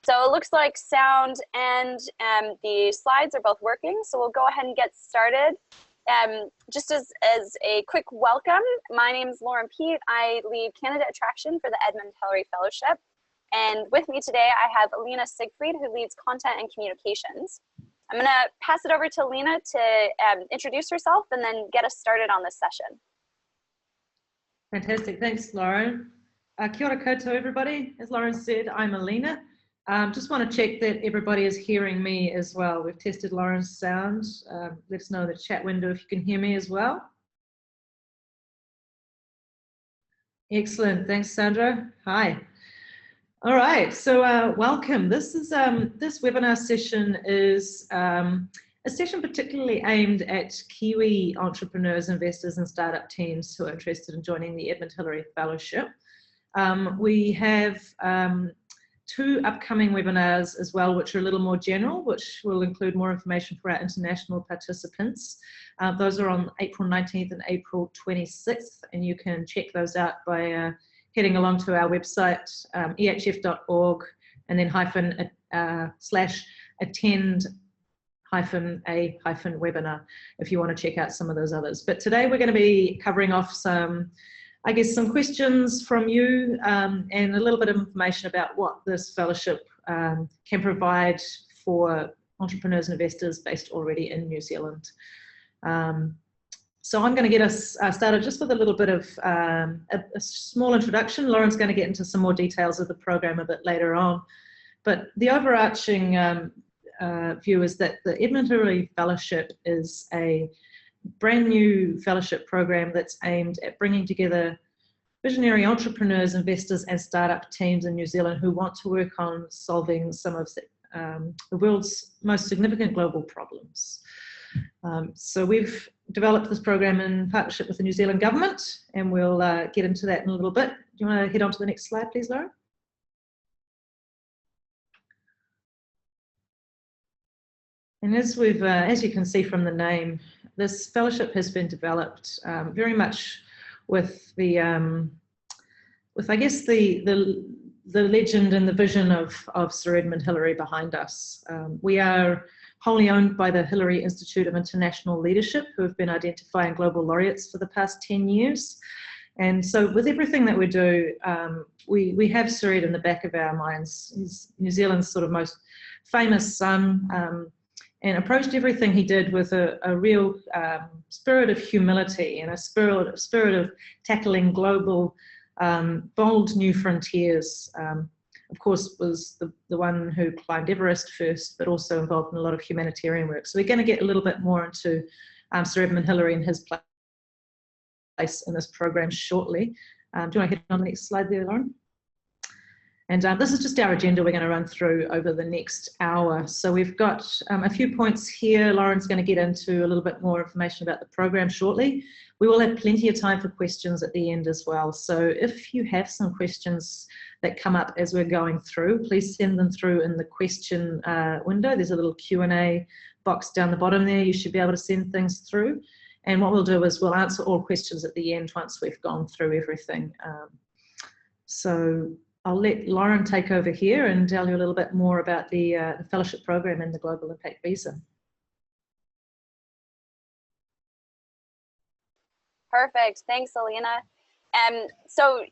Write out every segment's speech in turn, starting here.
So it looks like sound and the slides are both working, so we'll go ahead and get started. Just as a quick welcome, my name is Lauren Pete. I lead candidate attraction for the Edmund Hillary Fellowship. And with me today, I have Alina Siegfried, who leads content and communications. I'm going to pass it over to Alina to introduce herself and then get us started on this session. Fantastic, thanks, Lauren. Kia ora koutou, everybody. As Lauren said, I'm Alina. Just want to check that everybody is hearing me as well. We've tested Lauren's sound. Let us know in the chat window if you can hear me as well. Excellent, thanks, Sandra. Hi. All right, so welcome. This webinar session is a session particularly aimed at Kiwi entrepreneurs, investors, and startup teams who are interested in joining the Edmund Hillary Fellowship. We have two upcoming webinars as well, which are a little more general, which will include more information for our international participants. Those are on April 19th and April 26th, and you can check those out by heading along to our website, ehf.org, and then /attend-a-webinar if you want to check out some of those others. But today we're going to be covering off some questions from you and a little bit of information about what this fellowship can provide for entrepreneurs and investors based already in New Zealand. So I'm going to get us started just with a little bit of a small introduction. Lauren's going to get into some more details of the program a bit later on. But the overarching view is that the Edmund Hillary Fellowship is a brand new fellowship program that's aimed at bringing together visionary entrepreneurs, investors, and startup teams in New Zealand who want to work on solving some of the world's most significant global problems. So we've developed this program in partnership with the New Zealand government, and we'll get into that in a little bit. Do you want to head on to the next slide, please, Lauren? And as you can see from the name, this fellowship has been developed very much with I guess the legend and the vision of Sir Edmund Hillary behind us. We are wholly owned by the Hillary Institute of International Leadership, who have been identifying global laureates for the past 10 years. And so with everything that we do, we have Sir Ed in the back of our minds. He's New Zealand's sort of most famous son, and approached everything he did with a real spirit of humility and a spirit of tackling global, bold new frontiers. Of course, was the one who climbed Everest first, but also involved in a lot of humanitarian work. So we're going to get a little bit more into Sir Edmund Hillary and his place in this program shortly. Do you want to hit on the next slide there, Lauren? And this is just our agenda we're going to run through over the next hour. So we've got a few points here. Lauren's going to get into a little bit more information about the program shortly. We will have plenty of time for questions at the end as well. So if you have some questions that come up as we're going through, please send them through in the question window. There's a little Q&A box down the bottom there. You should be able to send things through. And what we'll do is we'll answer all questions at the end once we've gone through everything. So I'll let Lauren take over here and tell you a little bit more about the fellowship program and the Global Impact Visa. Perfect, thanks, Alina. So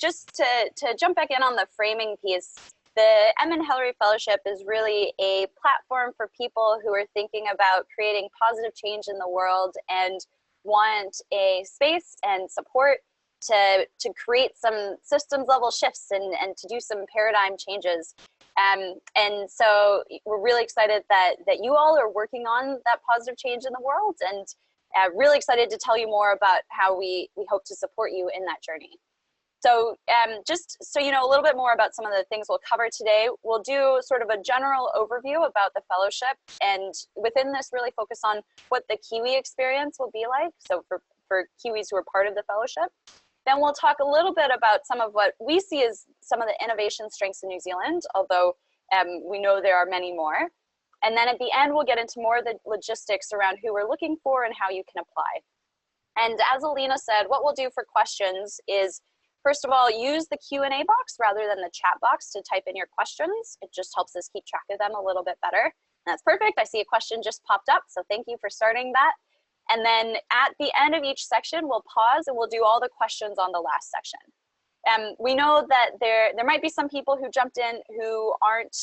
just to jump back in on the framing piece, the Edmund Hillary Fellowship is really a platform for people who are thinking about creating positive change in the world and want a space and support to create some systems level shifts and to do some paradigm changes. And so we're really excited that you all are working on that positive change in the world, and really excited to tell you more about how we hope to support you in that journey. So just so you know a little bit more about some of the things we'll cover today, we'll do sort of a general overview about the fellowship, and within this really focus on what the Kiwi experience will be like, so for Kiwis who are part of the fellowship. Then we'll talk a little bit about some of what we see as some of the innovation strengths in New Zealand, although we know there are many more. And then at the end, we'll get into more of the logistics around who we're looking for and how you can apply. And as Alina said, what we'll do for questions is first of all, use the Q&A box rather than the chat box to type in your questions. It just helps us keep track of them a little bit better. And that's perfect. I see a question just popped up, so thank you for starting that. And then at the end of each section, we'll pause and we'll do all the questions on the last section. We know that there might be some people who jumped in who aren't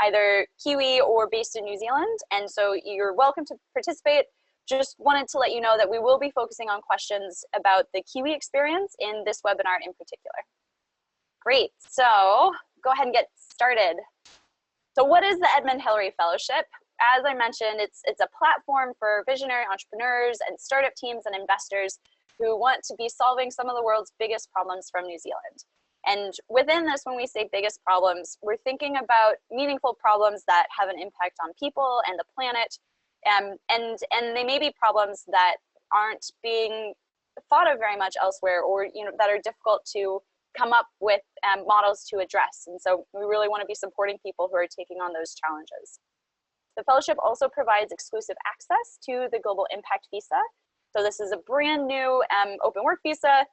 either Kiwi or based in New Zealand, and so you're welcome to participate. Just wanted to let you know that we will be focusing on questions about the Kiwi experience in this webinar in particular. Great, so go ahead and get started. So what is the Edmund Hillary Fellowship? As I mentioned, it's a platform for visionary entrepreneurs and startup teams and investors who want to be solving some of the world's biggest problems from New Zealand. And within this, when we say biggest problems, we're thinking about meaningful problems that have an impact on people and the planet. And they may be problems that aren't being thought of very much elsewhere, or that are difficult to come up with models to address. And so we really want to be supporting people who are taking on those challenges. The fellowship also provides exclusive access to the Global Impact Visa. So this is a brand new open work visa,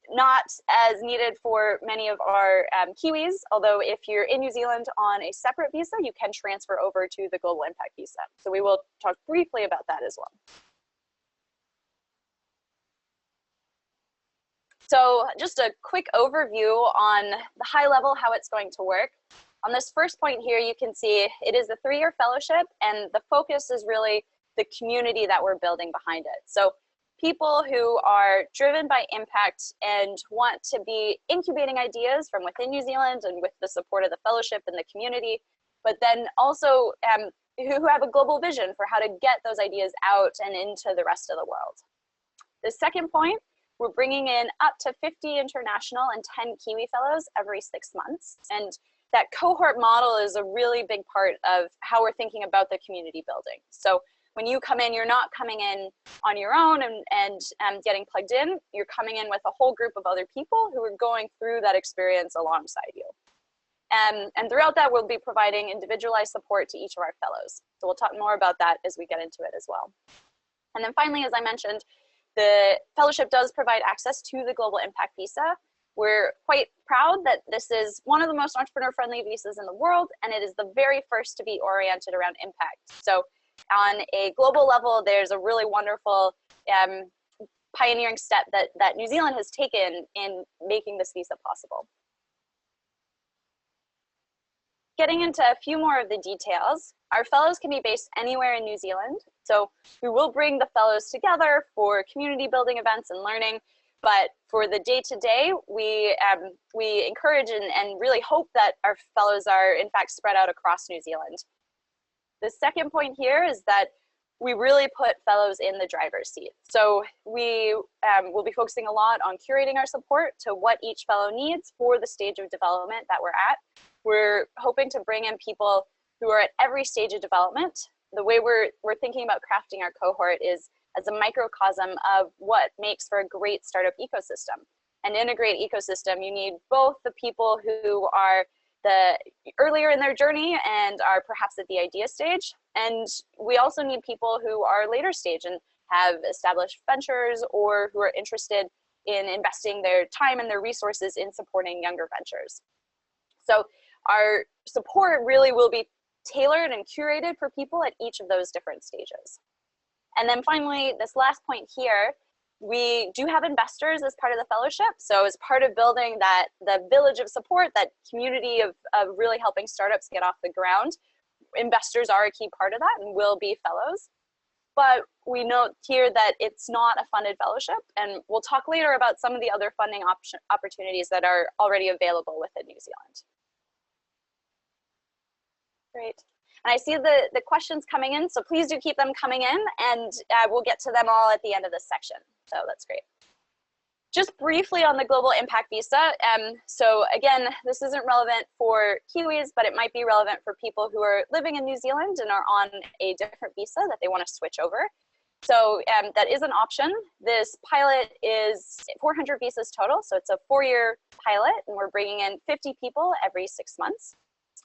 not as needed for many of our Kiwis, although if you're in New Zealand on a separate visa, you can transfer over to the Global Impact Visa. So we will talk briefly about that as well. So just a quick overview on the high level how it's going to work. On this first point here, you can see it is a 3-year fellowship, and the focus is really the community that we're building behind it. So people who are driven by impact and want to be incubating ideas from within New Zealand and with the support of the fellowship and the community, but then also who have a global vision for how to get those ideas out and into the rest of the world. The second point, we're bringing in up to 50 international and 10 Kiwi fellows every 6 months. And that cohort model is a really big part of how we're thinking about the community building. So when you come in, you're not coming in on your own and getting plugged in. You're coming in with a whole group of other people who are going through that experience alongside you. And throughout that, we'll be providing individualized support to each of our fellows. So we'll talk more about that as we get into it as well. And then finally, as I mentioned, the fellowship does provide access to the Global Impact Visa. We're quite proud that this is one of the most entrepreneur-friendly visas in the world, and it is the very first to be oriented around impact. So on a global level, there's a really wonderful pioneering step that New Zealand has taken in making this visa possible. Getting into a few more of the details, our fellows can be based anywhere in New Zealand. So we will bring the fellows together for community building events and learning, but for the day-to-day, we encourage and really hope that our fellows are in fact spread out across New Zealand. The second point here is that we really put fellows in the driver's seat. So we will be focusing a lot on curating our support to what each fellow needs for the stage of development that we're at. We're hoping to bring in people who are at every stage of development. The way we're thinking about crafting our cohort is as a microcosm of what makes for a great startup ecosystem. And in a great ecosystem, you need both the people who are earlier in their journey and are perhaps at the idea stage. And we also need people who are later stage and have established ventures or who are interested in investing their time and their resources in supporting younger ventures. So our support really will be tailored and curated for people at each of those different stages. And then finally, this last point here, we do have investors as part of the fellowship. So as part of building the village of support, that community of really helping startups get off the ground, investors are a key part of that and will be fellows. But we note here that it's not a funded fellowship, and we'll talk later about some of the other funding opportunities that are already available within New Zealand. Great. And I see the questions coming in, so please do keep them coming in, and we'll get to them all at the end of this section. So that's great. Just briefly on the Global Impact Visa. So again, this isn't relevant for Kiwis, but it might be relevant for people who are living in New Zealand and are on a different visa that they want to switch over. So that is an option. This pilot is 400 visas total, so it's a 4-year pilot, and we're bringing in 50 people every 6 months.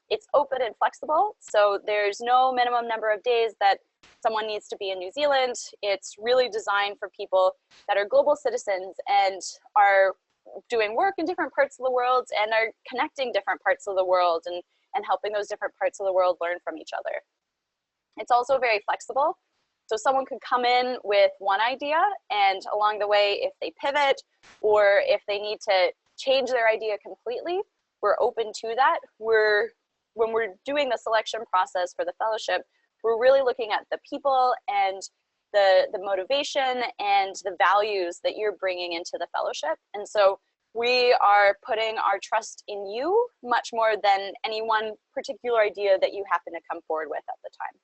It's open and flexible, so there's no minimum number of days that someone needs to be in New Zealand. It's really designed for people that are global citizens and are doing work in different parts of the world and are connecting different parts of the world and helping those different parts of the world learn from each other. It's also very flexible. So someone could come in with one idea, and along the way, if they pivot or if they need to change their idea completely, we're open to that. When we're doing the selection process for the fellowship, we're really looking at the people and the motivation and the values that you're bringing into the fellowship. And so we are putting our trust in you much more than any one particular idea that you happen to come forward with at the time.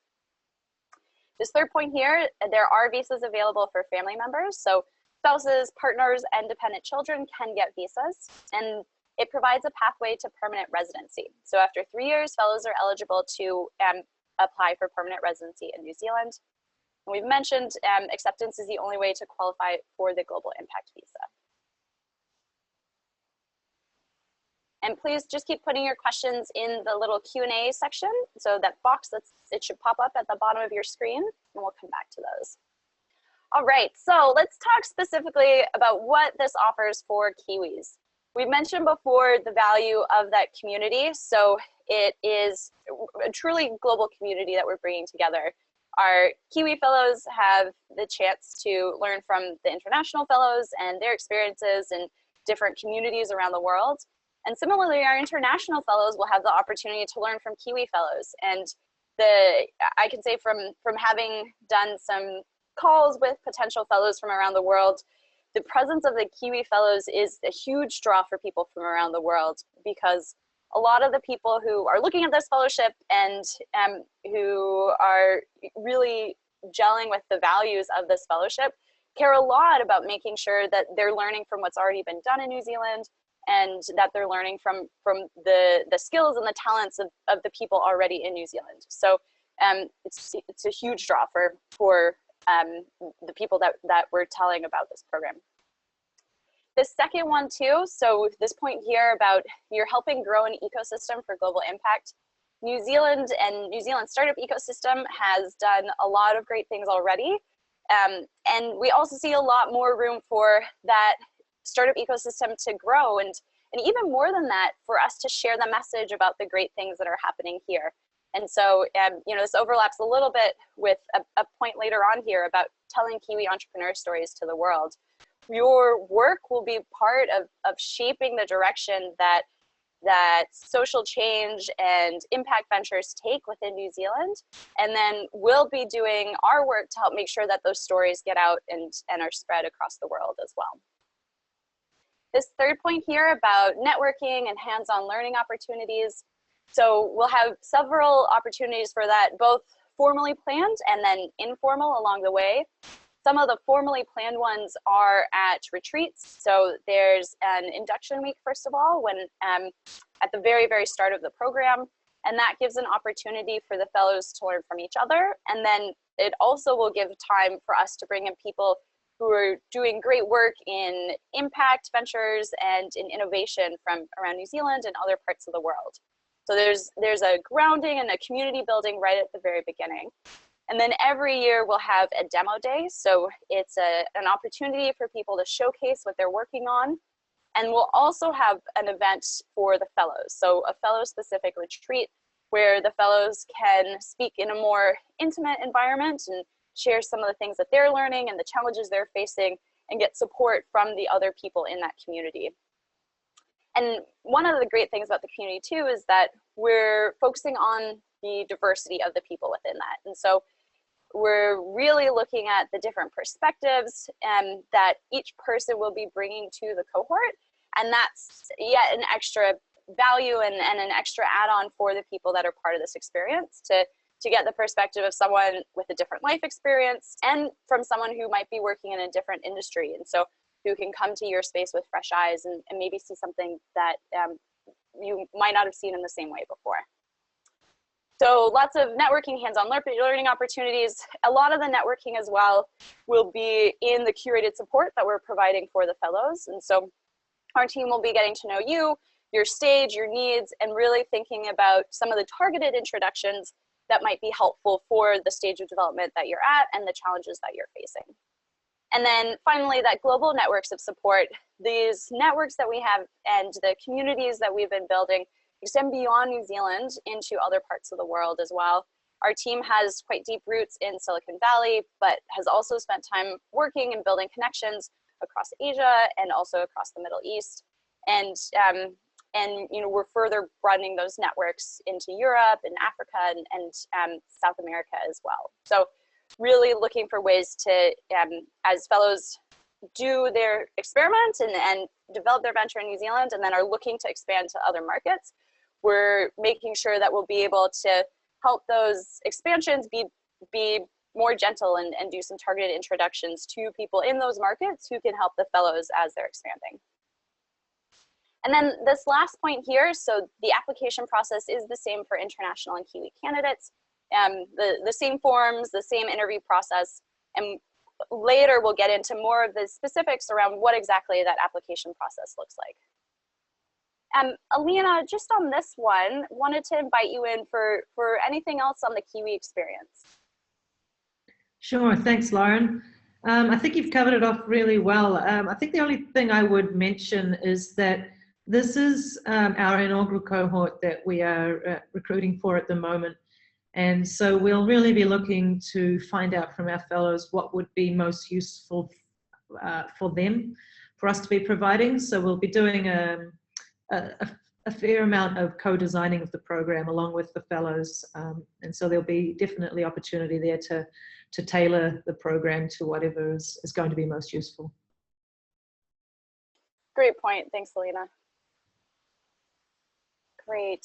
This third point here, there are visas available for family members. So spouses, partners, and dependent children can get visas, and it provides a pathway to permanent residency. So after 3 years, fellows are eligible to apply for permanent residency in New Zealand. And we've mentioned acceptance is the only way to qualify for the Global Impact Visa. And please just keep putting your questions in the little Q&A section. So that box, it should pop up at the bottom of your screen, and we'll come back to those. All right, so let's talk specifically about what this offers for Kiwis. We mentioned before the value of that community. So it is a truly global community that we're bringing together. Our Kiwi fellows have the chance to learn from the international fellows and their experiences in different communities around the world. And similarly, our international fellows will have the opportunity to learn from Kiwi fellows. And I can say from having done some calls with potential fellows from around the world, the presence of the Kiwi fellows is a huge draw for people from around the world, because a lot of the people who are looking at this fellowship and who are really gelling with the values of this fellowship care a lot about making sure that they're learning from what's already been done in New Zealand, and that they're learning from the skills and the talents of the people already in New Zealand. So it's a huge draw for the people that we're telling about this program. The second one too, so this point here about you're helping grow an ecosystem for global impact. New Zealand and New Zealand startup ecosystem has done a lot of great things already. And we also see a lot more room for that startup ecosystem to grow, and even more than that, for us to share the message about the great things that are happening here. And so, you know, this overlaps a little bit with a point later on here about telling Kiwi entrepreneur stories to the world. Your work will be part of shaping the direction that social change and impact ventures take within New Zealand. And then we'll be doing our work to help make sure that those stories get out and are spread across the world as well. This third point here about networking and hands-on learning opportunities. So we'll have several opportunities for that, both formally planned and then informal along the way. Some of the formally planned ones are at retreats. So there's an induction week, first of all, when at the very, very start of the program. And that gives an opportunity for the fellows to learn from each other. And then it also will give time for us to bring in people who are doing great work in impact ventures and in innovation from around New Zealand and other parts of the world. So there's a grounding and a community building right at the very beginning. And then every year we'll have a demo day. So it's an opportunity for people to showcase what they're working on. And we'll also have an event for the fellows. So a fellow specific retreat where the fellows can speak in a more intimate environment and share some of the things that they're learning and the challenges they're facing, and get support from the other people in that community. And one of the great things about the community too is that we're focusing on the diversity of the people within that. And so we're really looking at the different perspectives that each person will be bringing to the cohort. And that's yet an extra value and an extra add-on for the people that are part of this experience to get the perspective of someone with a different life experience and from someone who might be working in a different industry. And so who can come to your space with fresh eyes and maybe see something that you might not have seen in the same way before. So lots of networking, hands-on learning opportunities. A lot of the networking as well will be in the curated support that we're providing for the fellows. And so our team will be getting to know you, your stage, your needs, and really thinking about some of the targeted introductions that might be helpful for the stage of development that you're at and the challenges that you're facing. And then finally, that global networks of support, these networks that we have and the communities that we've been building extend beyond New Zealand into other parts of the world as well. Our team has quite deep roots in Silicon Valley, but has also spent time working and building connections across Asia and also across the Middle East. And you know, we're further broadening those networks into Europe and Africa and South America as well. So really looking for ways to, as fellows do their experiments and develop their venture in New Zealand and then are looking to expand to other markets, we're making sure that we'll be able to help those expansions be more gentle and do some targeted introductions to people in those markets who can help the fellows as they're expanding. And then this last point here, so the application process is the same for international and Kiwi candidates. The same forms, the same interview process, and later we'll get into more of the specifics around what exactly that application process looks like. Alina, just on this one, wanted to invite you in for anything else on the Kiwi experience. Sure, thanks, Lauren. I think you've covered it off really well. I think the only thing I would mention is that this is our inaugural cohort that we are recruiting for at the moment. And so we'll really be looking to find out from our fellows what would be most useful for them, for us to be providing. So we'll be doing a fair amount of co-designing of the program along with the fellows. And so there'll be definitely opportunity there to tailor the program to whatever is going to be most useful. Great point. Thanks, Alina. Great.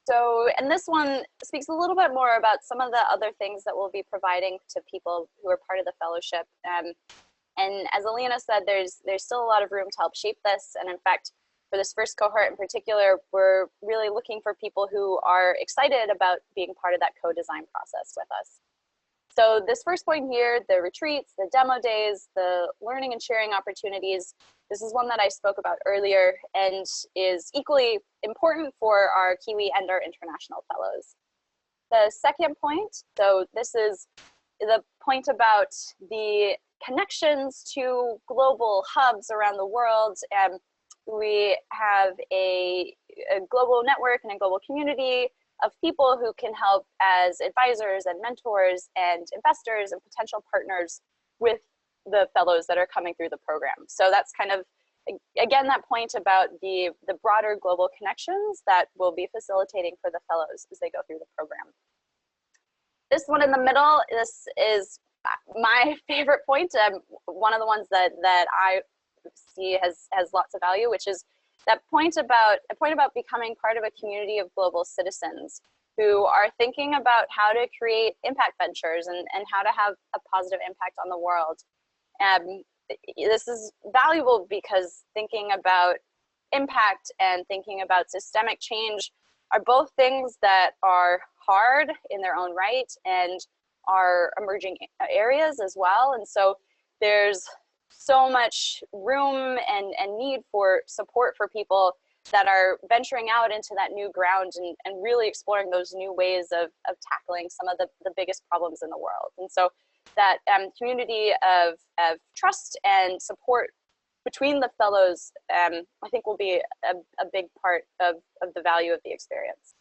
So, and this one speaks a little bit more about some of the other things that we'll be providing to people who are part of the fellowship. And as Alina said, there's still a lot of room to help shape this. And in fact, for this first cohort in particular, we're really looking for people who are excited about being part of that co-design process with us. So this first point here, the retreats, the demo days, the learning and sharing opportunities, this is one that I spoke about earlier and is equally important for our Kiwi and our international fellows. The second point, so this is the point about the connections to global hubs around the world. We have a global network and a global community of people who can help as advisors and mentors and investors and potential partners with the fellows that are coming through the program. So that's kind of, again, that point about the broader global connections that we'll be facilitating for the fellows as they go through the program. This one in the middle, this is my favorite point, one of the ones that I see has lots of value, which is that point about becoming part of a community of global citizens who are thinking about how to create impact ventures and how to have a positive impact on the world. This is valuable because thinking about impact and thinking about systemic change are both things that are hard in their own right and are emerging areas as well. And so there's so much room and need for support for people that are venturing out into that new ground and really exploring those new ways of tackling some of the biggest problems in the world. And so that community of trust and support between the fellows, I think will be a big part of the value of the experience.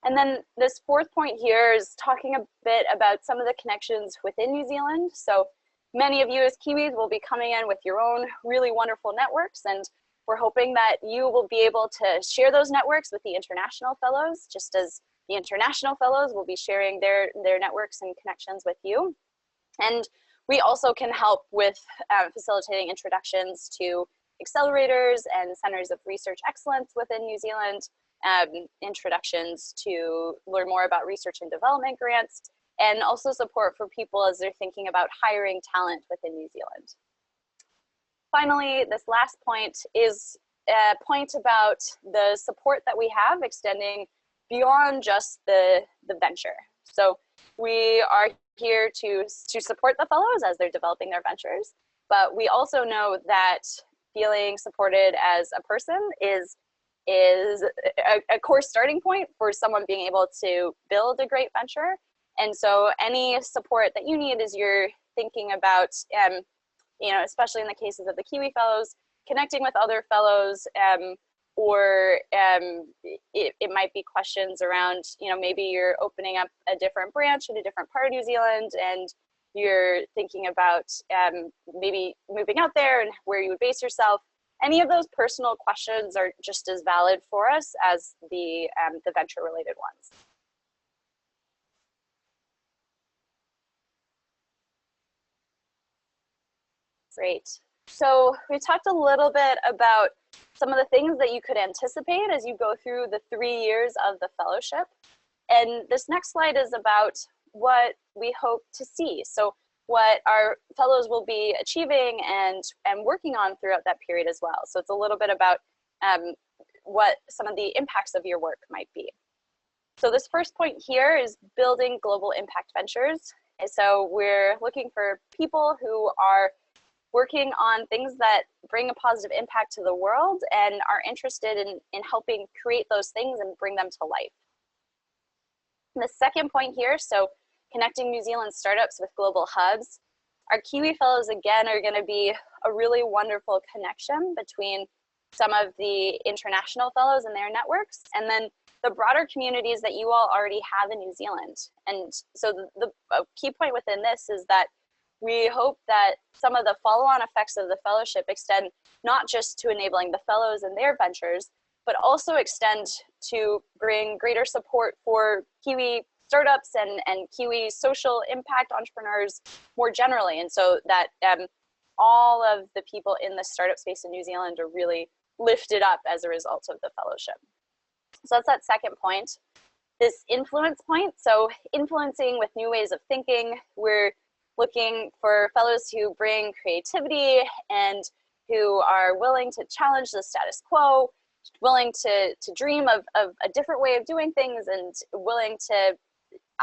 And then this fourth point here is talking a bit about some of the connections within New Zealand. So many of you as Kiwis will be coming in with your own really wonderful networks, and we're hoping that you will be able to share those networks with the international fellows, just as the international fellows will be sharing their networks and connections with you. And we also can help with facilitating introductions to accelerators and centers of research excellence within New Zealand, introductions to learn more about research and development grants, and also support for people as they're thinking about hiring talent within New Zealand. Finally, this last point is a point about the support that we have extending beyond just the venture. So we are here to support the fellows as they're developing their ventures, but we also know that feeling supported as a person is a core starting point for someone being able to build a great venture. And so any support that you need as you're thinking about, you know, especially in the cases of the Kiwi Fellows, connecting with other fellows, or it might be questions around, you know, maybe you're opening up a different branch in a different part of New Zealand and you're thinking about maybe moving out there and where you would base yourself. Any of those personal questions are just as valid for us as the venture related ones. Great. So we talked a little bit about some of the things that you could anticipate as you go through the 3 years of the fellowship. And this next slide is about what we hope to see. So what our fellows will be achieving and working on throughout that period as well. So it's a little bit about what some of the impacts of your work might be. So this first point here is building global impact ventures. And so we're looking for people who are working on things that bring a positive impact to the world and are interested in helping create those things and bring them to life. And the second point here, so connecting New Zealand startups with global hubs. Our Kiwi Fellows, again, are going to be a really wonderful connection between some of the international fellows and their networks, and then the broader communities that you all already have in New Zealand. And so the key point within this is that we hope that some of the follow-on effects of the fellowship extend not just to enabling the fellows and their ventures, but also extend to bring greater support for Kiwi startups and Kiwi social impact entrepreneurs more generally. And so that all of the people in the startup space in New Zealand are really lifted up as a result of the fellowship. So that's that second point. This influence point, so influencing with new ways of thinking. We're looking for fellows who bring creativity and who are willing to challenge the status quo, willing to dream of a different way of doing things, and willing to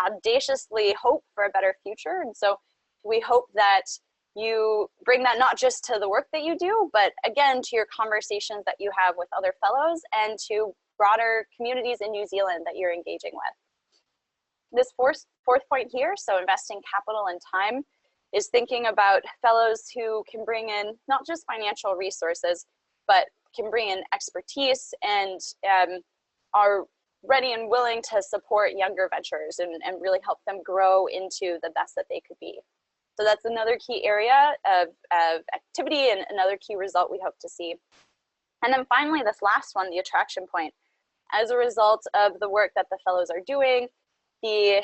audaciously hope for a better future. And so we hope that you bring that not just to the work that you do, but again, to your conversations that you have with other fellows and to broader communities in New Zealand that you're engaging with. This fourth point here, so investing capital and time, is thinking about fellows who can bring in not just financial resources, but can bring in expertise and are ready and willing to support younger ventures and really help them grow into the best that they could be. So that's another key area of activity and another key result we hope to see. And then finally, this last one, the attraction point. As a result of the work that the fellows are doing, the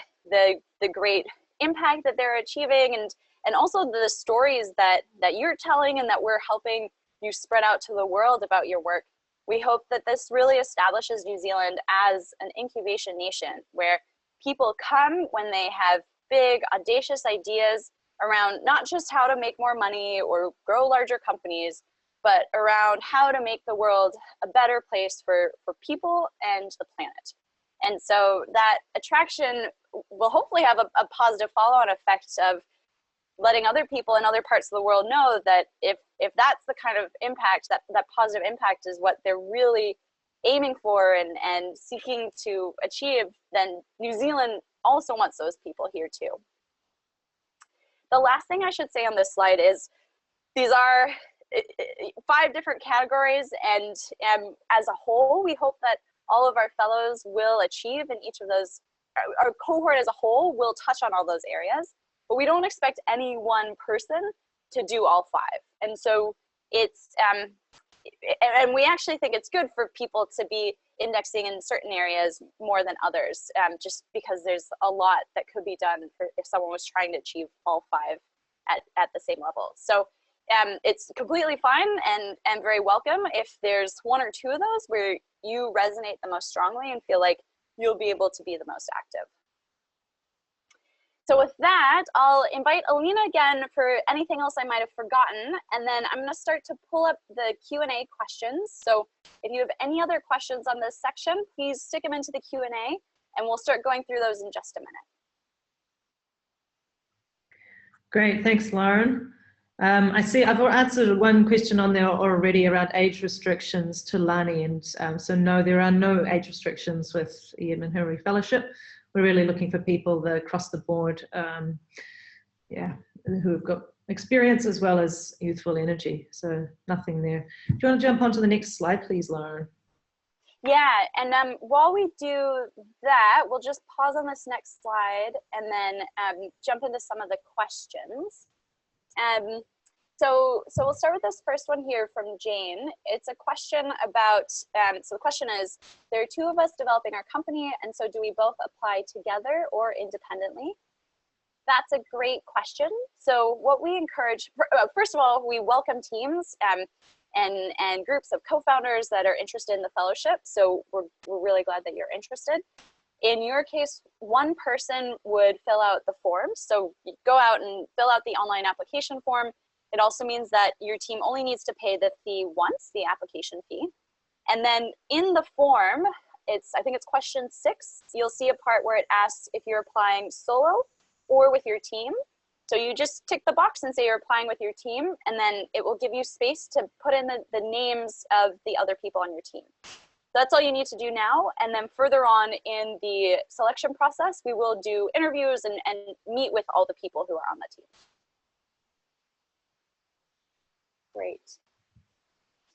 great impact that they're achieving, and also the stories that you're telling and that we're helping you spread out to the world about your work, we hope that this really establishes New Zealand as an incubation nation where people come when they have big, audacious ideas around not just how to make more money or grow larger companies, but around how to make the world a better place for people and the planet. And so that attraction will hopefully have a positive follow-on effect of letting other people in other parts of the world know that if that's the kind of impact, that positive impact is what they're really aiming for and seeking to achieve, then New Zealand also wants those people here too. The last thing I should say on this slide is these are 5 different categories, and as a whole, we hope that all of our fellows will achieve in each of those. Our cohort as a whole will touch on all those areas, but we don't expect any one person to do all 5. And so it's, and we actually think it's good for people to be indexing in certain areas more than others, just because there's a lot that could be done if someone was trying to achieve all 5 at the same level. So it's completely fine and very welcome if there's 1 or 2 of those where you resonate the most strongly and feel like you'll be able to be the most active. So with that, I'll invite Alina again for anything else I might have forgotten, and then I'm going to start to pull up the Q&A questions. So if you have any other questions on this section, please stick them into the Q&A, and we'll start going through those in just a minute. Great, thanks, Lauren. I see I've answered one question on there already around age restrictions to Lani, and so no, there are no age restrictions with the Edmund Hillary Fellowship. We're really looking for people that across the board, yeah, who have got experience as well as youthful energy. So nothing there. Do you want to jump onto the next slide, please, Lauren? Yeah, and while we do that, we'll just pause on this next slide and then jump into some of the questions. So we'll start with this first one here from Jane. It's a question about, so the question is, there are two of us developing our company, and so do we both apply together or independently? That's a great question. So what we encourage, first of all, we welcome teams and groups of co-founders that are interested in the fellowship. So we're really glad that you're interested. In your case, one person would fill out the forms. So you go out and fill out the online application form. It also means that your team only needs to pay the fee once, the application fee. And then in the form, I think it's question 6, you'll see a part where it asks if you're applying solo or with your team. So you just tick the box and say you're applying with your team, and then it will give you space to put in the names of the other people on your team. That's all you need to do now. And then further on in the selection process, we will do interviews and meet with all the people who are on the team. Great.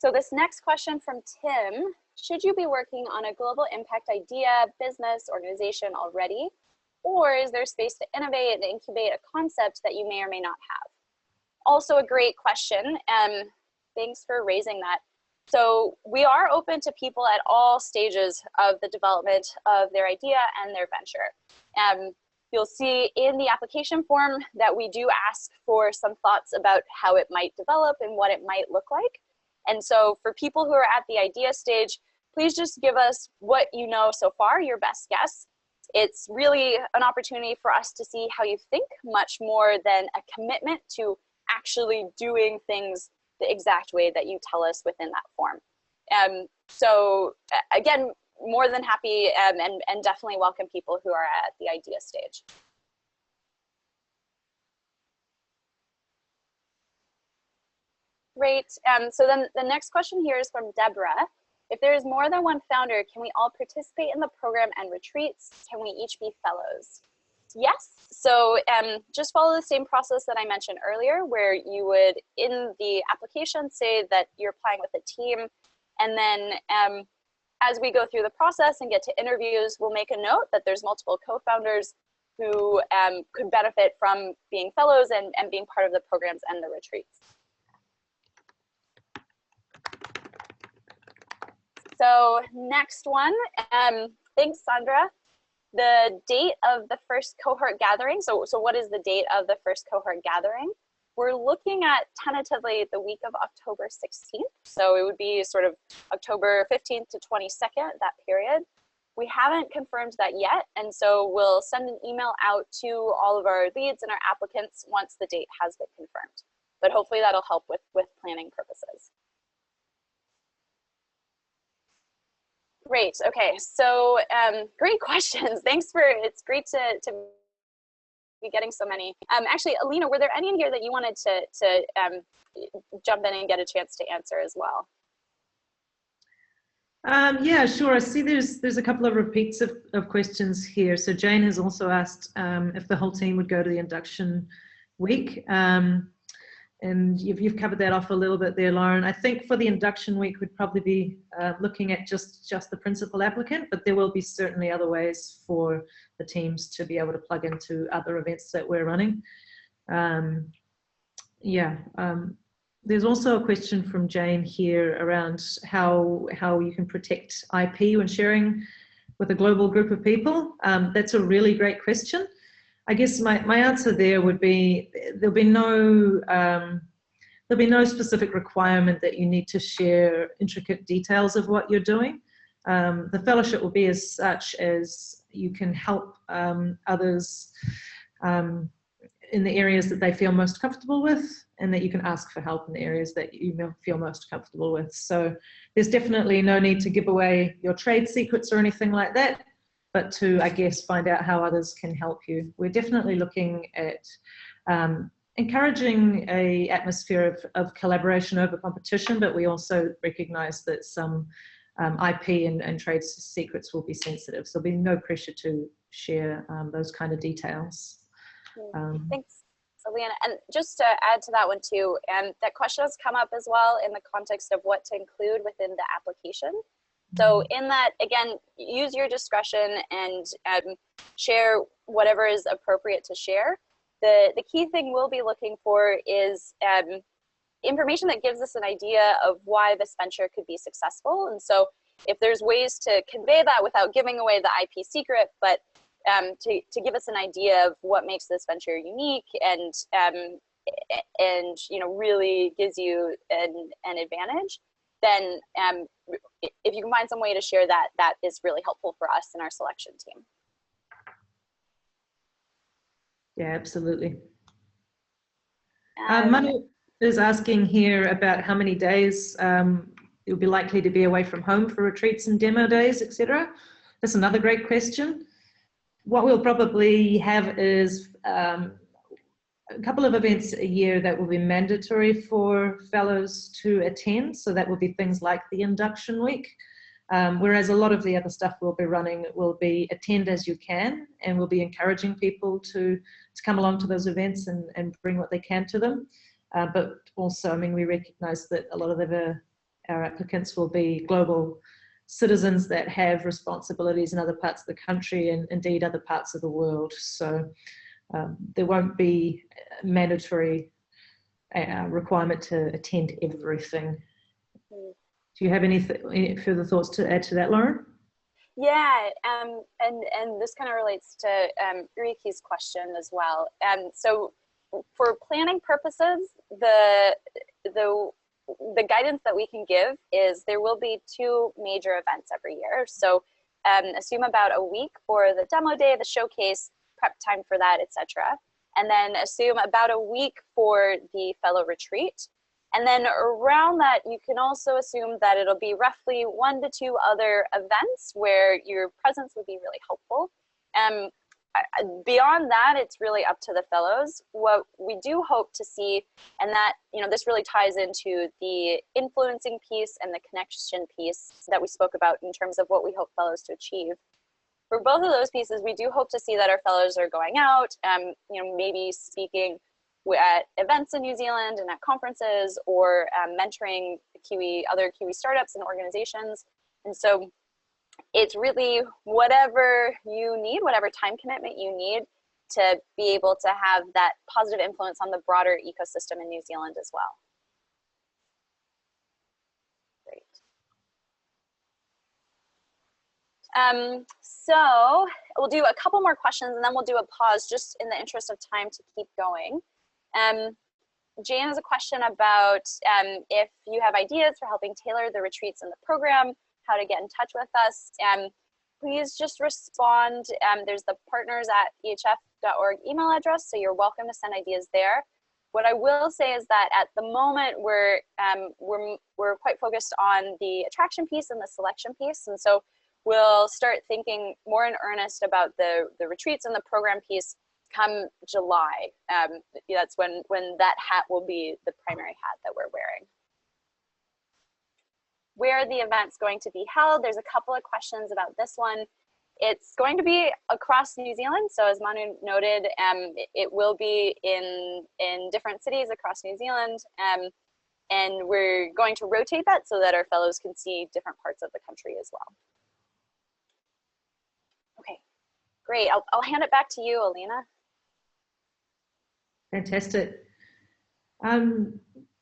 So this next question from Tim, should you be working on a global impact idea, business, organization already? Or is there space to innovate and incubate a concept that you may or may not have? Also a great question. Thanks for raising that. So we are open to people at all stages of the development of their idea and their venture. You'll see in the application form that we do ask for some thoughts about how it might develop and what it might look like. And so for people who are at the idea stage, please just give us what you know so far, your best guess. It's really an opportunity for us to see how you think, much more than a commitment to actually doing things the exact way that you tell us within that form. So again, more than happy and definitely welcome people who are at the idea stage. Great. So then the next question here is from Deborah. If there is more than one founder, can we all participate in the program and retreats? Can we each be fellows? Yes. So just follow the same process that I mentioned earlier, where you would, in the application, say that you're applying with a team. And then as we go through the process and get to interviews, we'll make a note that there's multiple co-founders who could benefit from being fellows and being part of the programs and the retreats. So next one, thanks, Sandra. The date of the first cohort gathering. So what is the date of the first cohort gathering? We're looking at tentatively the week of October 16th. So it would be sort of October 15th to 22nd, that period. We haven't confirmed that yet. And so we'll send an email out to all of our leads and our applicants once the date has been confirmed. But hopefully that'll help with planning purposes. Great. Okay. So great questions. Thanks for, it's great to be getting so many. Actually, Alina, were there any in here that you wanted to jump in and get a chance to answer as well? Yeah, sure. I see there's a couple of repeats of questions here. So Jane has also asked if the whole team would go to the induction week. And you've covered that off a little bit there, Lauren. I think for the induction week, we'd probably be looking at just the principal applicant, but there will be certainly other ways for the teams to be able to plug into other events that we're running. There's also a question from Jane here around how you can protect IP when sharing with a global group of people. That's a really great question. I guess my answer there would be there'll be no specific requirement that you need to share intricate details of what you're doing. The fellowship will be as such as you can help others in the areas that they feel most comfortable with, and that you can ask for help in the areas that you feel most comfortable with. So there's definitely no need to give away your trade secrets or anything like that, but to, I guess, find out how others can help you. We're definitely looking at encouraging an atmosphere of collaboration over competition, but we also recognize that some IP and trade secrets will be sensitive. So there'll be no pressure to share those kind of details. Thanks. Leanna, and just to add to that one too, that question has come up as well in the context of what to include within the application. So in that, again, use your discretion and share whatever is appropriate to share. The key thing we'll be looking for is information that gives us an idea of why this venture could be successful. And so if there's ways to convey that without giving away the IP secret, but to give us an idea of what makes this venture unique and you know, really gives you an advantage, then if you can find some way to share that, that is really helpful for us in our selection team. Yeah, absolutely. Manu is asking here about how many days you'll be likely to be away from home for retreats and demo days, etc. That's another great question. What we'll probably have is a couple of events a year that will be mandatory for fellows to attend. So that will be things like the induction week, whereas a lot of the other stuff we'll be running will be attend as you can, and we'll be encouraging people to come along to those events and bring what they can to them. But also, I mean, we recognize that a lot of our applicants will be global citizens that have responsibilities in other parts of the country and indeed other parts of the world. So there won't be a mandatory requirement to attend everything. Do you have any further thoughts to add to that, Lauren? Yeah, and this kind of relates to Riki's question as well. So for planning purposes, the guidance that we can give is there will be 2 major events every year. So assume about a week for the demo day, the showcase, prep time for that, etc. And then assume about a week for the fellow retreat. And then around that, you can also assume that it'll be roughly 1 to 2 other events where your presence would be really helpful. Beyond that, it's really up to the fellows. What we do hope to see, and that, you know, this really ties into the influencing piece and the connection piece that we spoke about in terms of what we hope fellows to achieve. For both of those pieces, we do hope to see that our fellows are going out, you know, maybe speaking at events in New Zealand and at conferences, or mentoring other Kiwi startups and organizations. And so it's really whatever you need, whatever time commitment you need to be able to have that positive influence on the broader ecosystem in New Zealand as well. Great. So we'll do a couple more questions and then we'll do a pause just in the interest of time to keep going. Jane has a question about if you have ideas for helping tailor the retreats in the program, how to get in touch with us. Please just respond. There's the partners@ehf.org email address, so you're welcome to send ideas there. What I will say is that at the moment we're quite focused on the attraction piece and the selection piece, and so we'll start thinking more in earnest about the retreats and the program piece come July. That's when that hat will be the primary hat that we're wearing. Where are the events going to be held? There's a couple of questions about this one. It's going to be across New Zealand. So as Manu noted, it will be in different cities across New Zealand. And we're going to rotate that so that our fellows can see different parts of the country as well. Okay, great. I'll hand it back to you, Alina. Fantastic.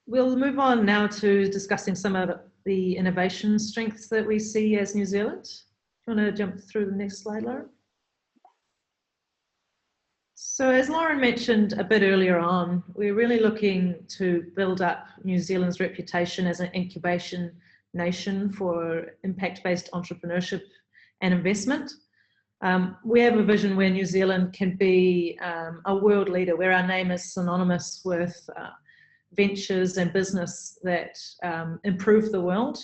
We'll move on now to discussing some of the innovation strengths that we see as New Zealand. Do you want to jump through the next slide, Lauren? So as Lauren mentioned a bit earlier on, we're really looking to build up New Zealand's reputation as an incubation nation for impact-based entrepreneurship and investment. We have a vision where New Zealand can be a world leader, where our name is synonymous with ventures and business that improve the world.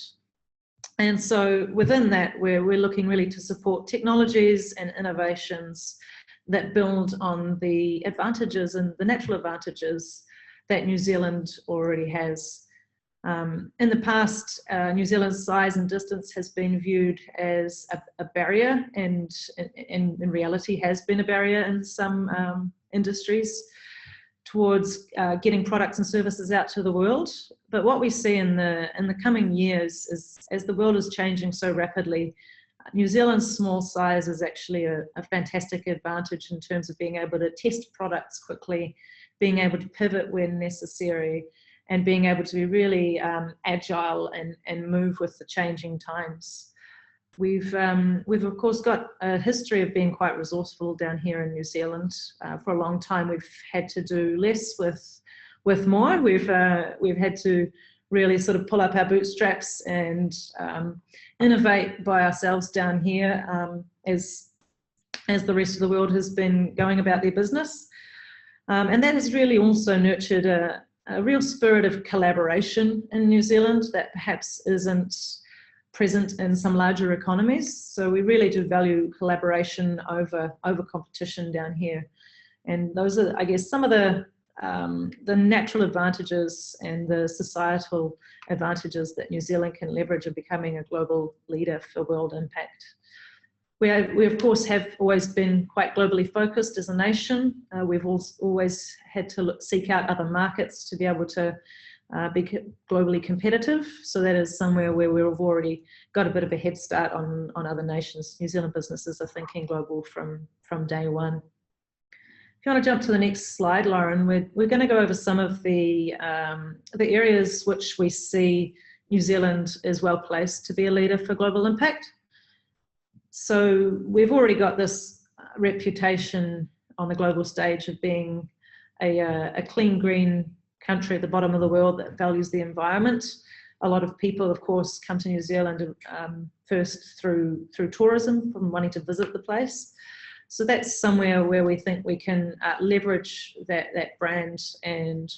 And so within that, we're looking really to support technologies and innovations that build on the advantages and the natural advantages that New Zealand already has. In the past, New Zealand's size and distance has been viewed as a barrier, and in reality has been a barrier in some industries towards getting products and services out to the world. But what we see in the coming years is, as the world is changing so rapidly, New Zealand's small size is actually a fantastic advantage in terms of being able to test products quickly, being able to pivot when necessary, and being able to be really agile and move with the changing times. We've of course got a history of being quite resourceful down here in New Zealand. For a long time, we've had to do less with more. We've had to really sort of pull up our bootstraps and innovate by ourselves down here as the rest of the world has been going about their business. And that has really also nurtured a real spirit of collaboration in New Zealand that perhaps isn't present in some larger economies. So we really do value collaboration over competition down here. And those are, I guess, some of the natural advantages and the societal advantages that New Zealand can leverage in becoming a global leader for world impact. We of course have always been quite globally focused as a nation. We've always had to seek out other markets to be able to be globally competitive. So that is somewhere where we've already got a bit of a head start on other nations. New Zealand businesses are thinking global from day one. If you want to jump to the next slide, Lauren, we're going to go over some of the areas which we see New Zealand is well placed to be a leader for global impact. So we've already got this reputation on the global stage of being a clean, green country at the bottom of the world that values the environment. A lot of people, of course, come to New Zealand first through tourism, from wanting to visit the place. So that's somewhere where we think we can leverage that brand and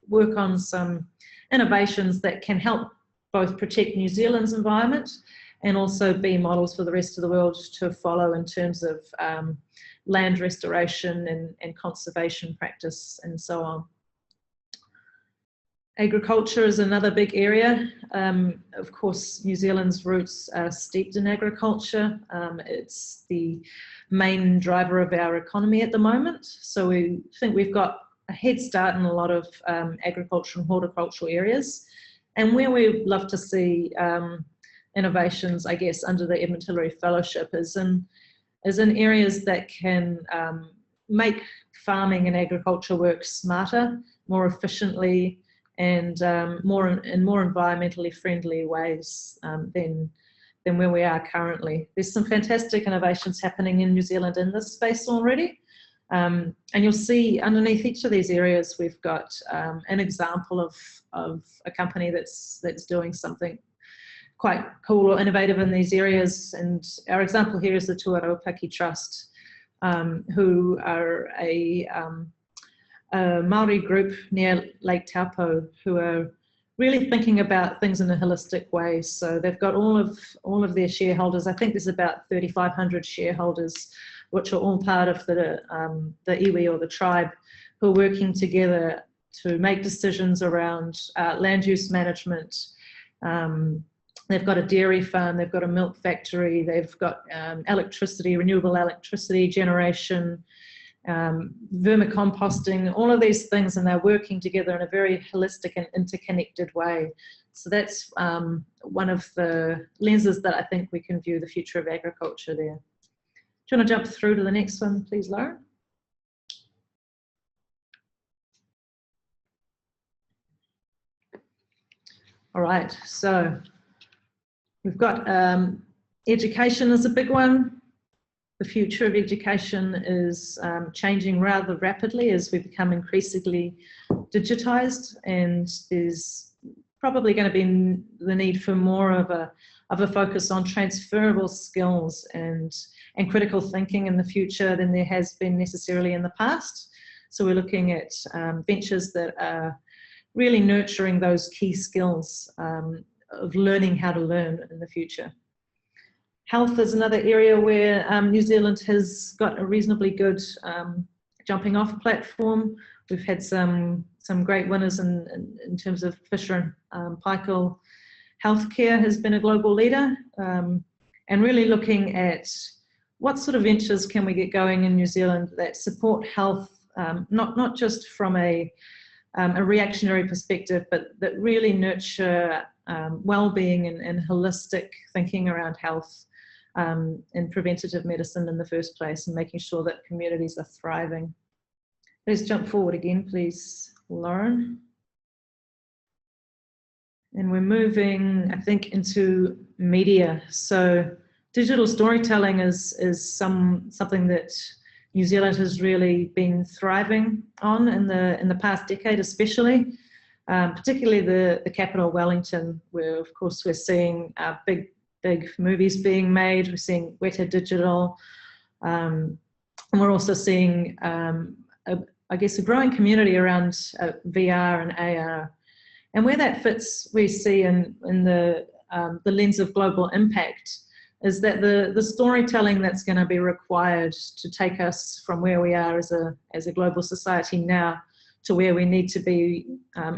work on some innovations that can help both protect New Zealand's environment and also be models for the rest of the world to follow in terms of land restoration and conservation practice and so on. Agriculture is another big area. Of course, New Zealand's roots are steeped in agriculture. It's the main driver of our economy at the moment. So we think we've got a head start in a lot of agricultural and horticultural areas. And where we'd love to see innovations, I guess, under the Edmund Hillary Fellowship is in areas that can make farming and agriculture work smarter, more efficiently, and in more environmentally friendly ways than where we are currently. There's some fantastic innovations happening in New Zealand in this space already. And you'll see underneath each of these areas, we've got an example of a company that's doing something quite cool or innovative in these areas. And our example here is the Tuaropaki Trust, who are a Maori group near Lake Taupo who are really thinking about things in a holistic way. So they've got all of their shareholders. I think there's about 3,500 shareholders, which are all part of the iwi, or the tribe, who are working together to make decisions around land use management. They've got a dairy farm, they've got a milk factory, they've got electricity, renewable electricity generation, vermicomposting, all of these things, and they're working together in a very holistic and interconnected way. So that's one of the lenses that I think we can view the future of agriculture there. Do you want to jump through to the next one, please, Lauren? All right, so we've got education is a big one. The future of education is changing rather rapidly as we become increasingly digitized, and there's probably going to be the need for more of a focus on transferable skills and critical thinking in the future than there has been necessarily in the past. So we're looking at ventures that are really nurturing those key skills of learning how to learn in the future. Health is another area where New Zealand has got a reasonably good jumping off platform. We've had some great winners in terms of Fisher and Paykel. Healthcare has been a global leader, and really looking at what sort of ventures can we get going in New Zealand that support health not just from a reactionary perspective, but that really nurture well-being and holistic thinking around health and preventative medicine in the first place, and making sure that communities are thriving. Let's jump forward again, please, Lauren. And we're moving, I think, into media. So digital storytelling is something that New Zealand has really been thriving on in the past decade, especially, particularly the capital, Wellington, where of course we're seeing big movies being made. We're seeing Weta Digital, and we're also seeing, I guess, a growing community around VR and AR. And where that fits, we see in the lens of global impact, is that the storytelling that's going to be required to take us from where we are as a global society now to where we need to be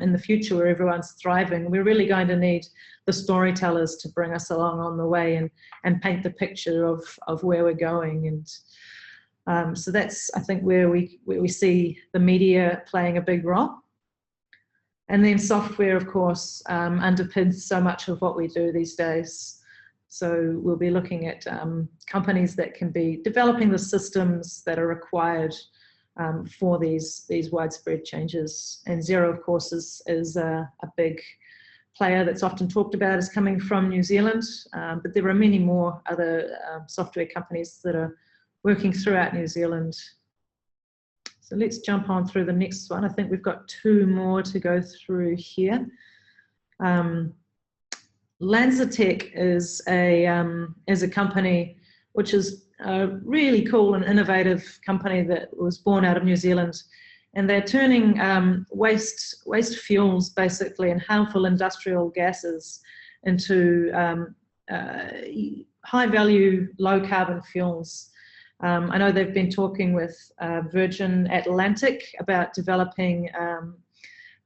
in the future, where everyone's thriving, we're really going to need the storytellers to bring us along on the way and paint the picture of where we're going. And so that's, I think, where we see the media playing a big role. And then software, of course, underpins so much of what we do these days. So we'll be looking at companies that can be developing the systems that are required for these widespread changes. And Xero, of course, is a big player that's often talked about as coming from New Zealand, but there are many more other software companies that are working throughout New Zealand. So let's jump on through the next one. I think we've got 2 more to go through here. LanzaTech is a company which is a really cool and innovative company that was born out of New Zealand, and they're turning waste fuels, basically, and harmful industrial gases into high value, low carbon fuels. I know they've been talking with Virgin Atlantic about developing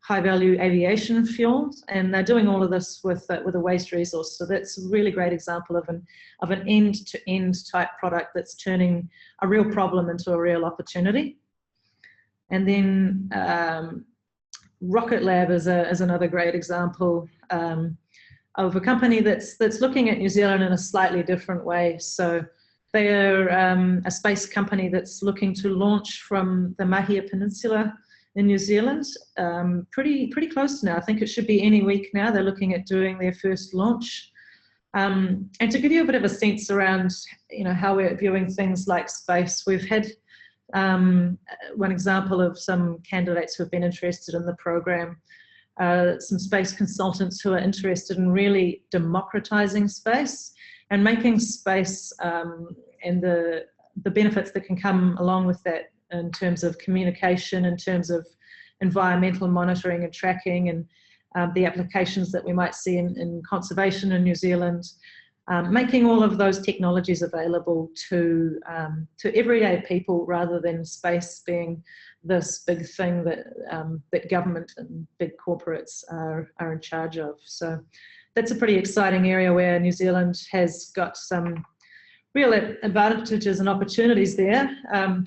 high-value aviation fuels, and they're doing all of this with a waste resource. So that's a really great example of an end-to-end type product that's turning a real problem into a real opportunity. And then Rocket Lab is another great example of a company that's looking at New Zealand in a slightly different way. So they are a space company that's looking to launch from the Mahia Peninsula in New Zealand, pretty close now. I think it should be any week now. They're looking at doing their first launch. And to give you a bit of a sense around, how we're viewing things like space, we've had one example of some candidates who have been interested in the program, some space consultants who are interested in really democratizing space and making space and the benefits that can come along with that in terms of communication, in terms of environmental monitoring and tracking, and the applications that we might see in conservation in New Zealand, making all of those technologies available to everyday people, rather than space being this big thing that government and big corporates are in charge of. So that's a pretty exciting area where New Zealand has got some real advantages and opportunities there.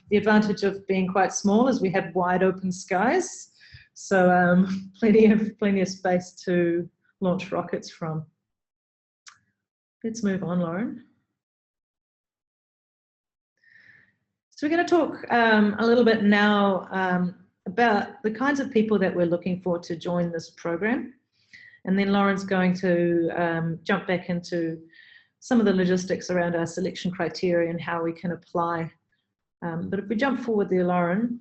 The advantage of being quite small is we have wide open skies, so plenty of space to launch rockets from. Let's move on, Lauren. So we're going to talk a little bit now about the kinds of people that we're looking for to join this program, and then Lauren's going to jump back into some of the logistics around our selection criteria and how we can apply. But if we jump forward there, Lauren.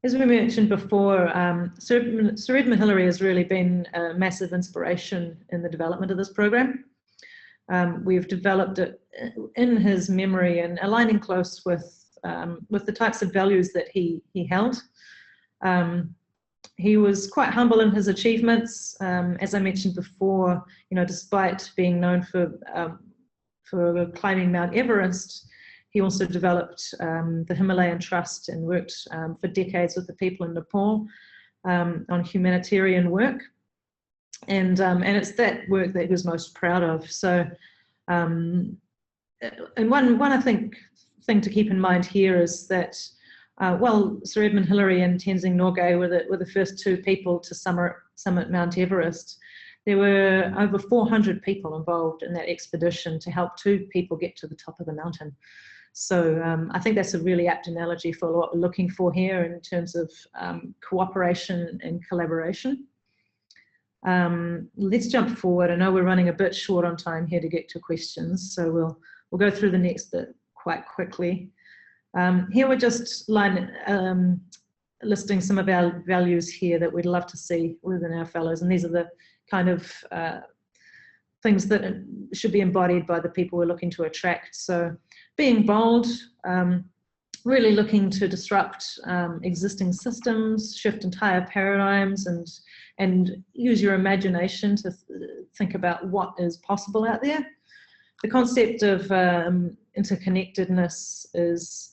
As we mentioned before, Sir Edmund Hillary has really been a massive inspiration in the development of this program. We've developed it in his memory and aligning close with the types of values that he held. He was quite humble in his achievements. As I mentioned before, despite being known for climbing Mount Everest, he also developed the Himalayan Trust and worked for decades with the people in Nepal on humanitarian work. And it's that work that he was most proud of. So and one I think thing to keep in mind here is that well, Sir Edmund Hillary and Tenzing Norgay were the first two people to summit Mount Everest. There were over 400 people involved in that expedition to help two people get to the top of the mountain. So I think that's a really apt analogy for what we're looking for here in terms of cooperation and collaboration. Let's jump forward. I know we're running a bit short on time here to get to questions, so we'll go through the next bit quite quickly. Here we're just listing some of our values here that we'd love to see within our fellows, and these are the kind of things that should be embodied by the people we're looking to attract. So being bold, really looking to disrupt existing systems, shift entire paradigms, and use your imagination to think about what is possible out there. The concept of interconnectedness is,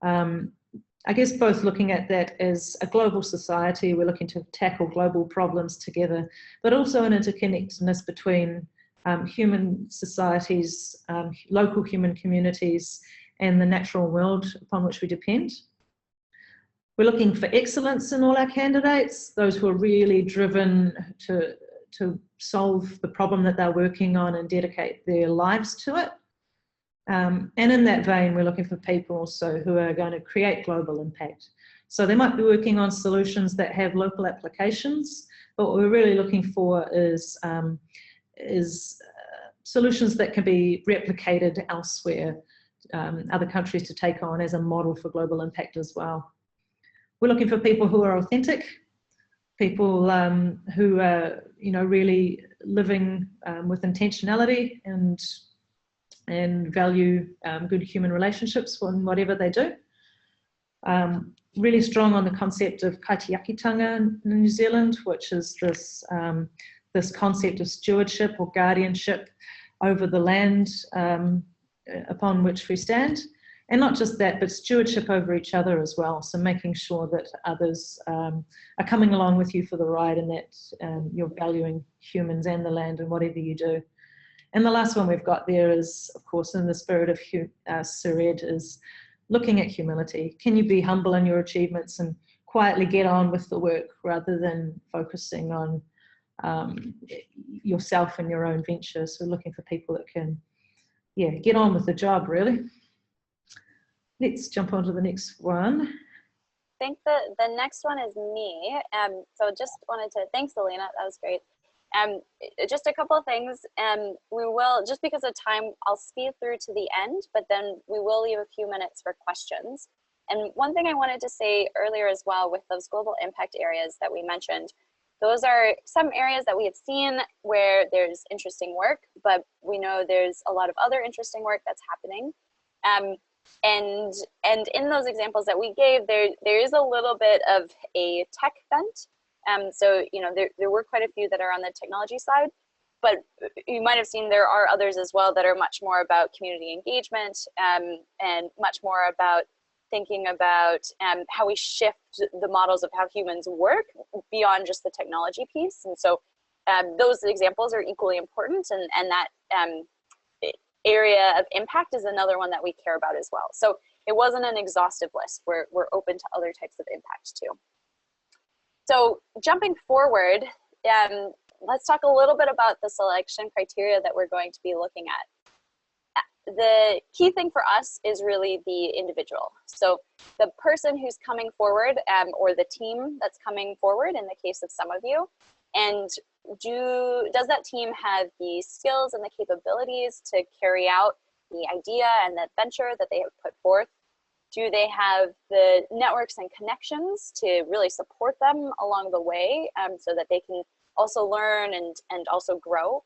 I guess, both looking at that as a global society, we're looking to tackle global problems together, but also an interconnectedness between human societies, local human communities, and the natural world upon which we depend. We're looking for excellence in all our candidates, those who are really driven to solve the problem that they're working on and dedicate their lives to it. And in that vein, we're looking for people also who are going to create global impact. So they might be working on solutions that have local applications, but what we're really looking for is solutions that can be replicated elsewhere, other countries to take on as a model for global impact as well. We're looking for people who are authentic, people who are, really living with intentionality and value good human relationships in whatever they do. Really strong on the concept of kaitiakitanga in New Zealand, which is this concept of stewardship or guardianship over the land upon which we stand. And not just that, but stewardship over each other as well. So making sure that others are coming along with you for the ride, and that you're valuing humans and the land and whatever you do. And the last one we've got there is, of course, in the spirit of Sir Ed, is looking at humility. Can you be humble in your achievements and quietly get on with the work rather than focusing on yourself and your own ventures? So looking for people that can, get on with the job, really. Let's jump on to the next one. I think the next one is me. So just wanted to, thanks, Alina, that was great. Just a couple of things. We will, just because of time, I'll speed through to the end, but then we will leave a few minutes for questions. And one thing I wanted to say earlier as well with those global impact areas that we mentioned, those are some areas that we have seen where there's interesting work, but we know there's a lot of other interesting work that's happening. And in those examples that we gave, there is a little bit of a tech bent. So, there were quite a few that are on the technology side, but you might have seen there are others as well that are much more about community engagement and much more about thinking about how we shift the models of how humans work beyond just the technology piece. And so those examples are equally important, and that area of impact is another one that we care about as well. So it wasn't an exhaustive list. We're open to other types of impacts too. So jumping forward, let's talk a little bit about the selection criteria that we're going to be looking at. The key thing for us is really the individual. So the person who's coming forward, or the team that's coming forward in the case of some of you, and does that team have the skills and the capabilities to carry out the idea and the venture that they have put forth? Do they have the networks and connections to really support them along the way, so that they can also learn and also grow?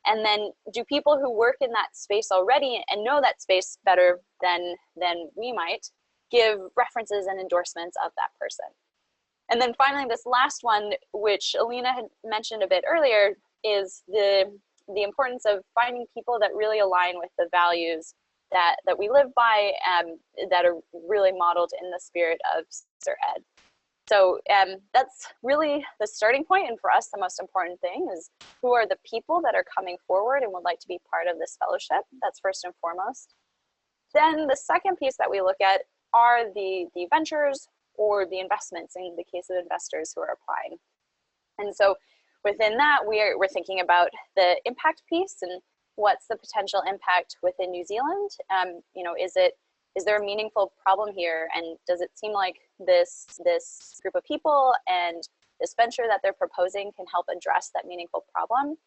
And then do people who work in that space already and know that space better than we might give references and endorsements of that person? And then finally, this last one, which Alina had mentioned a bit earlier, is the importance of finding people that really align with the values that we live by, that are really modeled in the spirit of Sir Ed. So that's really the starting point, and for us, the most important thing is who are the people that are coming forward and would like to be part of this fellowship. That's first and foremost. Then the second piece that we look at are the ventures or the investments in the case of investors who are applying. And so within that, we're thinking about the impact piece and what's the potential impact within New Zealand. You know, is there a meaningful problem here? And does it seem like this group of people and this venture that they're proposing can help address that meaningful problem?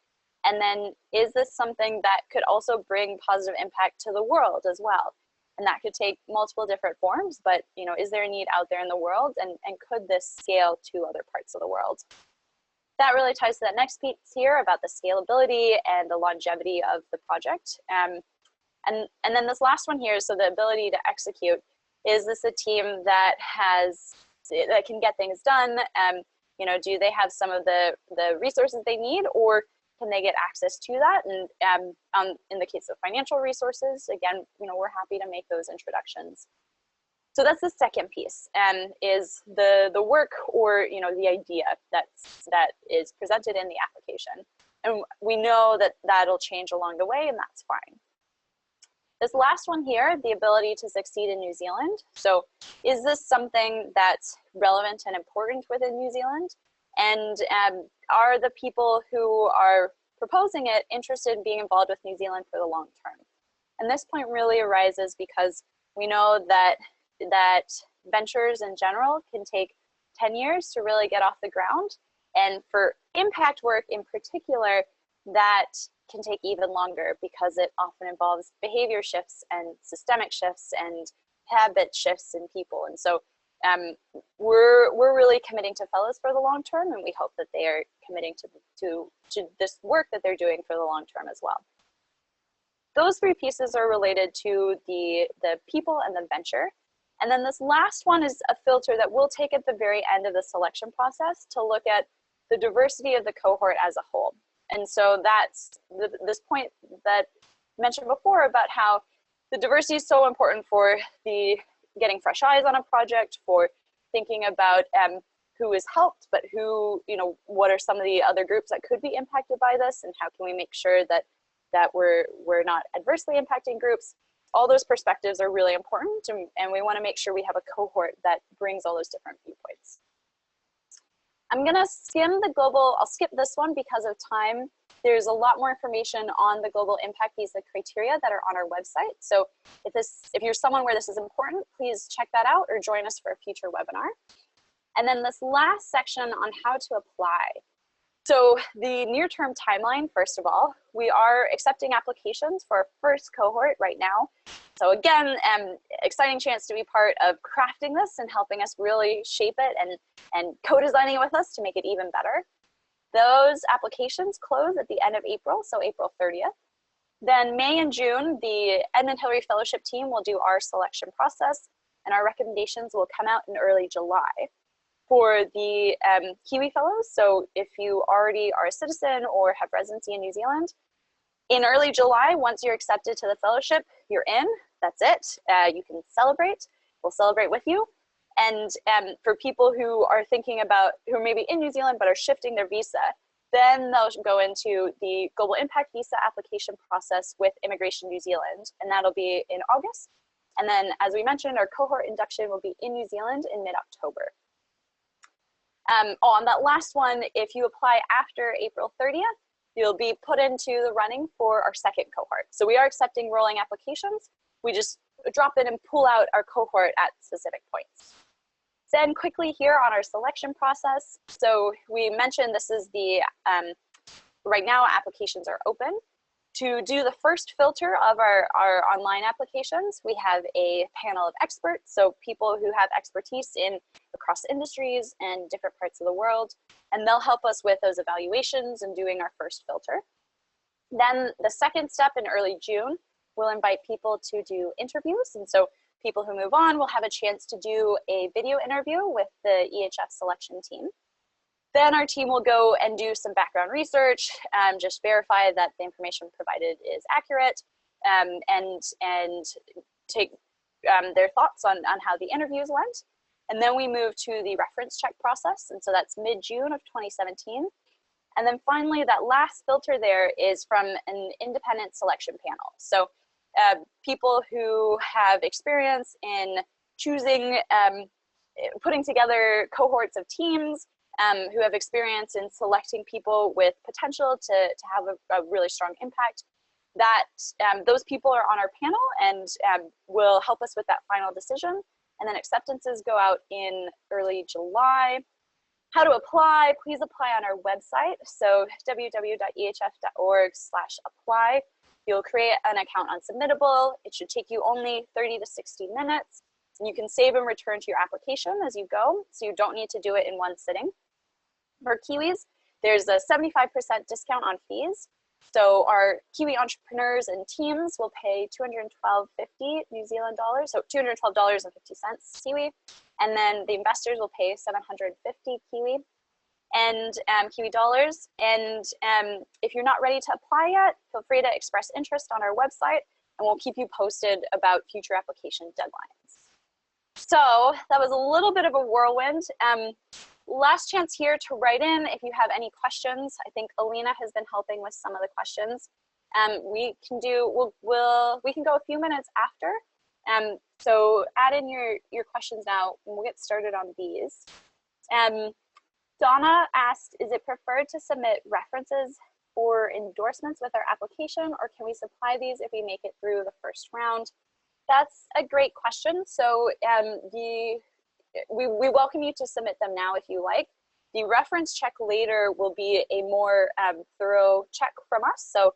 And then is this something that could also bring positive impact to the world as well? And that could take multiple different forms, but you know, is there a need out there in the world, and could this scale to other parts of the world? That really ties to that next piece here about the scalability and the longevity of the project. And then this last one here, so the ability to execute. Is this a team that can get things done? You know, do they have some of the resources they need, or can they get access to that? And in the case of financial resources, again, you know, we're happy to make those introductions. So that's the second piece, is the work, or you know, the idea that is presented in the application. And we know that that'll change along the way, and that's fine. This last one here, the ability to succeed in New Zealand. So is this something that's relevant and important within New Zealand? And are the people who are proposing it interested in being involved with New Zealand for the long term? And this point really arises because we know that ventures in general can take 10 years to really get off the ground. And for impact work in particular, that can take even longer because it often involves behavior shifts and systemic shifts and habit shifts in people. And so we're really committing to fellows for the long term, and we hope that they are committing to this work that they're doing for the long term as well. Those three pieces are related to the people and the venture. And then this last one is a filter that we'll take at the very end of the selection process to look at the diversity of the cohort as a whole. And so that's this point that I mentioned before about how the diversity is so important for the getting fresh eyes on a project, for thinking about who is helped, but who, you know, what are some of the other groups that could be impacted by this, and how can we make sure that we're not adversely impacting groups. All those perspectives are really important, and we want to make sure we have a cohort that brings all those different viewpoints. I'm going to skim the global, I'll skip this one because of time. There's a lot more information on the global impact visa criteria that are on our website. So if you're someone where this is important, please check that out or join us for a future webinar. And then this last section on how to apply. So the near-term timeline, first of all, we are accepting applications for our first cohort right now. So again, exciting chance to be part of crafting this and helping us really shape it and co-designing it with us to make it even better. Those applications close at the end of April, so April 30th. Then May and June, the Edmund Hillary Fellowship team will do our selection process, and our recommendations will come out in early July. For the Kiwi Fellows, so if you already are a citizen or have residency in New Zealand, in early July, once you're accepted to the fellowship, you're in, that's it. You can celebrate, we'll celebrate with you. And for people who are thinking about, who are maybe in New Zealand but are shifting their visa, then they'll go into the Global Impact Visa application process with Immigration New Zealand, and that'll be in August. And then, as we mentioned, our cohort induction will be in New Zealand in mid-October. On that last one, if you apply after April 30th, you'll be put into the running for our second cohort. So we are accepting rolling applications. We just drop in and pull out our cohort at specific points. Then quickly here on our selection process. So we mentioned this is the, right now applications are open. To do the first filter of our online applications, we have a panel of experts, so people who have expertise across industries and different parts of the world, and they'll help us with those evaluations and doing our first filter. Then the second step in early June, we'll invite people to do interviews, and so people who move on will have a chance to do a video interview with the EHF selection team. Then our team will go and do some background research, just verify that the information provided is accurate, and take their thoughts on how the interviews went. And then we move to the reference check process, and so that's mid-June of 2017. And then finally, that last filter there is from an independent selection panel. So people who have experience in choosing, putting together cohorts of teams, who have experience in selecting people with potential to have a really strong impact. That those people are on our panel and will help us with that final decision. And then acceptances go out in early July. How to apply? Please apply on our website. So www.ehf.org/apply. You'll create an account on Submittable. It should take you only 30 to 60 minutes. You can save and return to your application as you go, so you don't need to do it in one sitting. For Kiwis, there's a 75% discount on fees. So our Kiwi entrepreneurs and teams will pay $212.50 New Zealand dollars, so $212.50 Kiwi, and then the investors will pay 750 Kiwi and Kiwi dollars. And if you're not ready to apply yet, feel free to express interest on our website, and we'll keep you posted about future application deadlines. So that was a little bit of a whirlwind. Last chance here to write in if you have any questions. I think Alina has been helping with some of the questions. We can go a few minutes after. So add in your questions now, and we'll get started on these. Donna asked, is it preferred to submit references or endorsements with our application, or can we supply these if we make it through the first round? That's a great question. So we welcome you to submit them now if you like. The reference check later will be a more thorough check from us. So,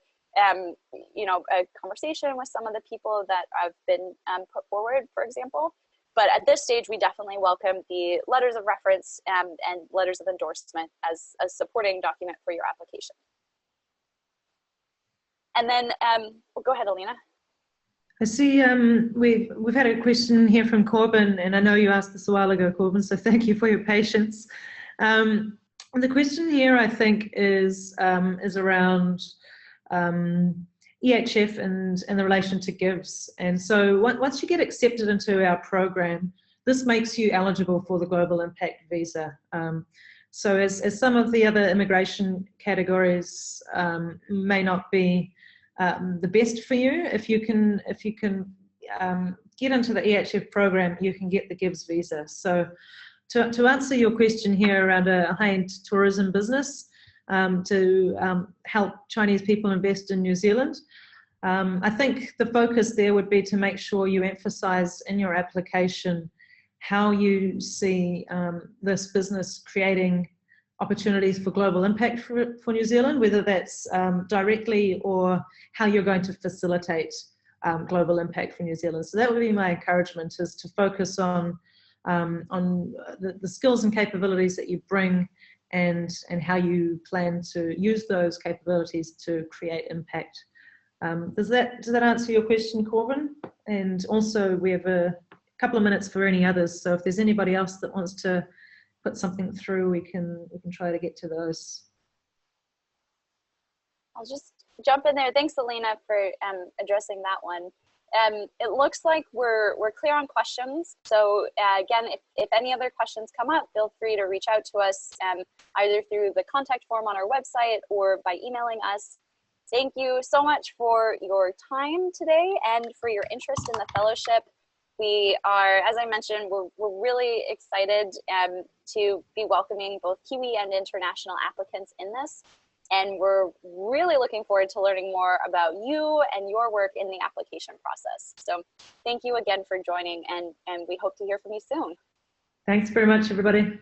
you know, a conversation with some of the people that have been put forward, for example. But at this stage, we definitely welcome the letters of reference and letters of endorsement as a supporting document for your application. And then, well, go ahead, Alina. I see we've had a question here from Corbin, and I know you asked this a while ago, Corbin, so thank you for your patience. The question here, I think, is around EHF and the relation to GIVES. And so once you get accepted into our program, this makes you eligible for the Global Impact Visa. So as some of the other immigration categories may not be the best for you, if you can get into the EHF program, you can get the GIVES visa. So to answer your question here around a high-end tourism business, to help Chinese people invest in New Zealand, I think the focus there would be to make sure you emphasize in your application how you see this business creating opportunities for global impact for New Zealand, whether that's directly or how you're going to facilitate global impact for New Zealand. So that would be my encouragement, is to focus on the skills and capabilities that you bring and how you plan to use those capabilities to create impact. Does that answer your question, Corbin? And also we have a couple of minutes for any others. So if there's anybody else that wants to put something through, we can try to get to those. I'll just jump in there. Thanks, Alina, for addressing that one. It looks like we're clear on questions. So again, if any other questions come up, feel free to reach out to us either through the contact form on our website or by emailing us. Thank you so much for your time today and for your interest in the fellowship. We are, as I mentioned, we're really excited to be welcoming both Kiwi and international applicants in this. And we're really looking forward to learning more about you and your work in the application process. So thank you again for joining, and we hope to hear from you soon. Thanks very much, everybody.